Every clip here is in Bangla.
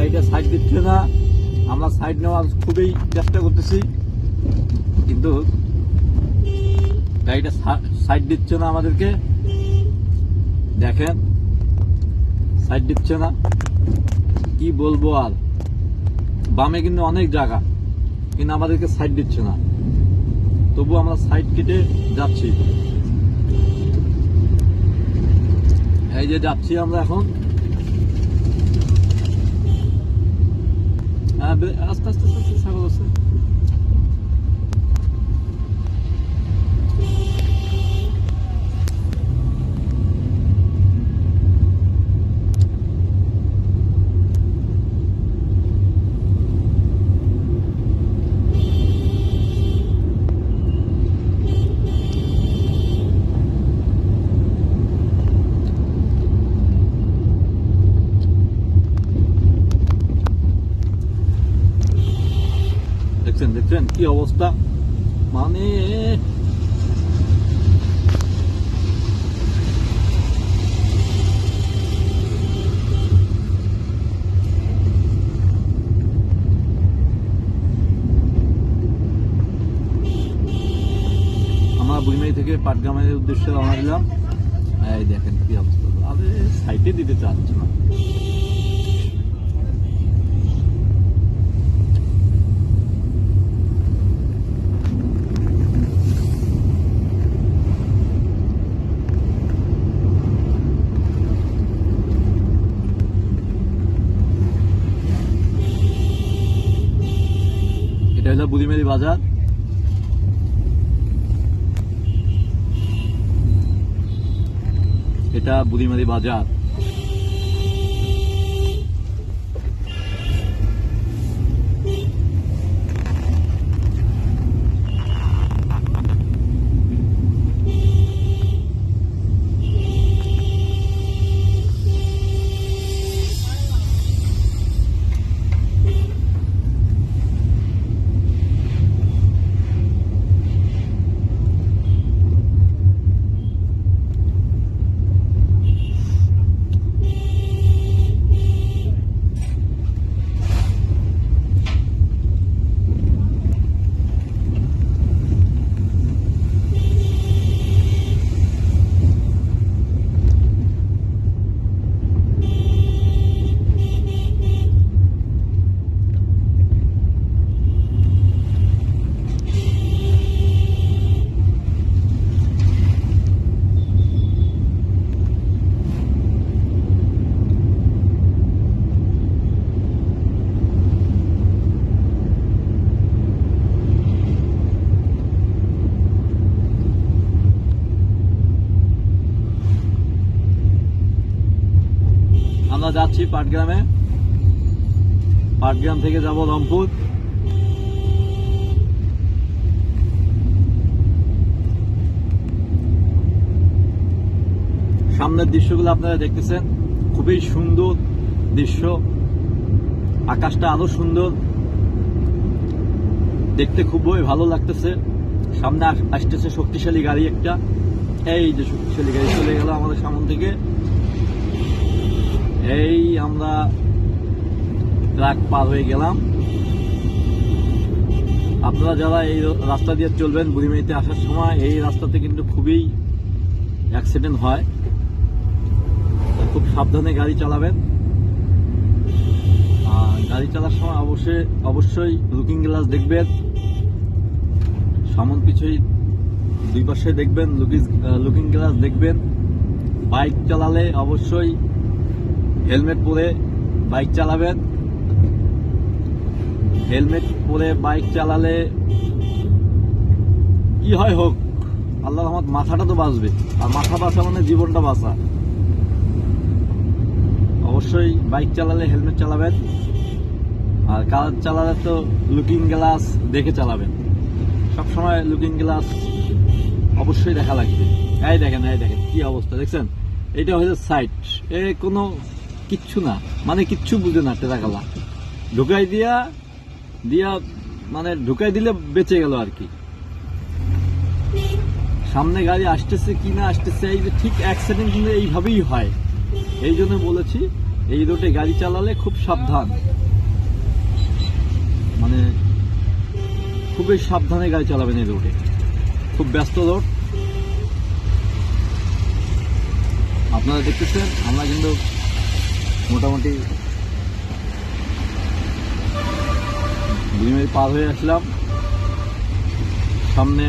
গাড়িটা সাইড দিচ্ছে না। আমরা সাইড নেওয়ার খুবই চেষ্টা করতেছি, কিন্তু গাড়িটা সাইড দিচ্ছে না আমাদেরকে। দেখেন সাইড দিচ্ছে না, কি বলবো আর। বামে কিন্তু অনেক জায়গা, কিন্তু আমাদেরকে সাইড দিচ্ছে না। তবু আমরা সাইড কেটে যাচ্ছি। এই যে যাচ্ছি আমরা এখন। আস্তে আস্তে আস্তে ছাগল আছে। দেখছেন কি অবস্থা, মানে আমরা বুড়িমারি থেকে পাটগ্রামের উদ্দেশ্যে রওনা দিলাম। এই দেখেন কি অবস্থা, আরে সাইডে দিতে চাচ্ছে না। এটা হলো বুড়িমারি বাজার। এটা বুড়িমারি বাজার। আমরা যাচ্ছি পাটগ্রামে। পাটগ্রাম থেকে যাব রংপুর। সামনের দৃশ্যগুলো আপনারা দেখতেছেন, খুবই সুন্দর দৃশ্য। আকাশটা আরো সুন্দর, দেখতে খুবই ভালো লাগতেছে। সামনে আসতেছে শক্তিশালী গাড়ি একটা। এই যে শক্তিশালী গাড়ি চলে গেল আমাদের সামনে থেকে। এই আমরা ট্রাক পার হয়ে গেলাম। আপনারা যারা এই রাস্তা দিয়ে চলবেন বুড়িমারিতে আসার সময়, এই রাস্তাতে কিন্তু খুবই অ্যাক্সিডেন্ট হয়। খুব সাবধানে গাড়ি চালাবেন। গাড়ি চালার সময় অবশ্যই লুকিং গ্লাস দেখবেন, সামন পিছুই দুই পাশে দেখবেন, লুকিং গ্লাস দেখবেন। বাইক চালালে অবশ্যই হেলমেট পরে বাইক চালাবেন। হেলমেট পরে বাইক চালালে কি হয় হোক, আল্লাহর রহমত মাথাটা তো বাঁচবে, আর মাথা বাঁচা মানে জীবনটা বাঁচা। অবশ্যই বাইক চালালে হেলমেট চালাবেন, আর কার চালালে তো লুকিং গ্লাস দেখে চালাবেন। সবসময় লুকিং গ্লাস অবশ্যই দেখা লাগবে। এই দেখেন কি অবস্থা, দেখছেন? এটা হচ্ছে সাইড, এ কোনো কিচ্ছু না, মানে কিচ্ছু বুঝে না। টেরাকালা ঢুকাই দিয়া মানে ঢুকাই দিলে বেঁচে গেল আর কি। সামনে গাড়ি আসতেছে কি না আসতেছে, এই যে ঠিক অ্যাক্সিডেন্ট কিন্তু এইভাবেই হয়। এই জন্য বলেছি এই রোডে গাড়ি চালালে খুব সাবধান, মানে খুবই সাবধানে গাড়ি চালাবেন এই রোডে। খুব ব্যস্ত রোড। আপনারা দেখতেছেন আমরা কিন্তু মোটামুটি 2 মিনিট পার হয়ে আসলাম। সামনে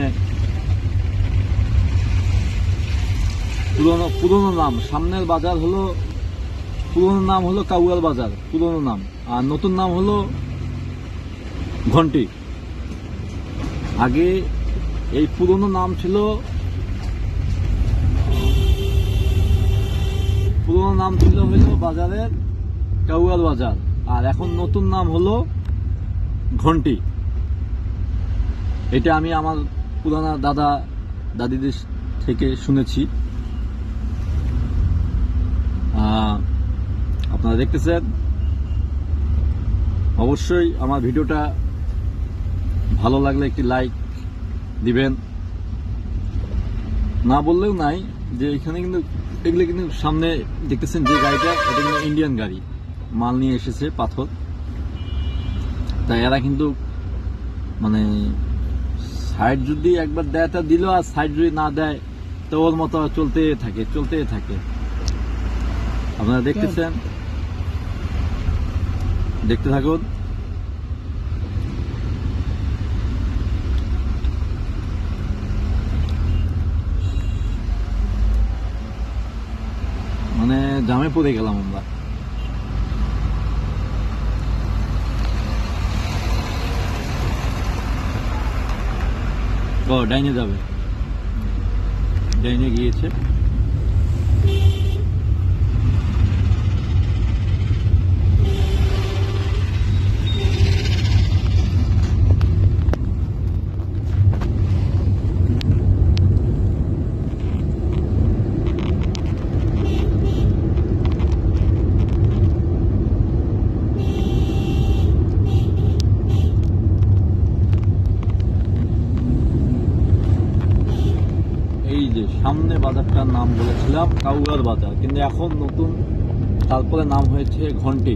পুরনো নাম, সামনের বাজার হলো পুরনো নাম হলো কাউয়াল বাজার, পুরনো নাম। আর নতুন নাম হলো ঘন্টি। আগে এই পুরনো নাম ছিল হলো বাজারের কাউয়াল বাজার, আর এখন নতুন নাম হলো ঘন্টি। এটা আমি আমার পুরানা দাদা দাদিদের থেকে শুনেছি। আপনারা দেখতেছেন, অবশ্যই আমার ভিডিওটা ভালো লাগলে একটি লাইক দিবেন। না বললেও নাই যে এখানে কিন্তু এগুলো কিন্তু সামনে দেখতেছেন যে গাড়িটা, এটা কিন্তু ইন্ডিয়ান গাড়ি, মাল নিয়ে এসেছে পাথর। তাই এরা কিন্তু মানে সাইড যদি একবার দেয় তা দিল, আর সাইড যদি না দেয় তো ওর মতো চলতে থাকে। আপনারা দেখতেছেন, দেখতে থাকুন। মানে জামে পড়ে গেলাম আমরা। ও ডাইনে যাবে, ডাইনে গিয়েছে। এই যে সামনে বাজারটার নাম বলেছিলাম কাউয়াল বাজার, কিন্তু এখন নতুন তারপরে নাম হয়েছে ঘন্টি।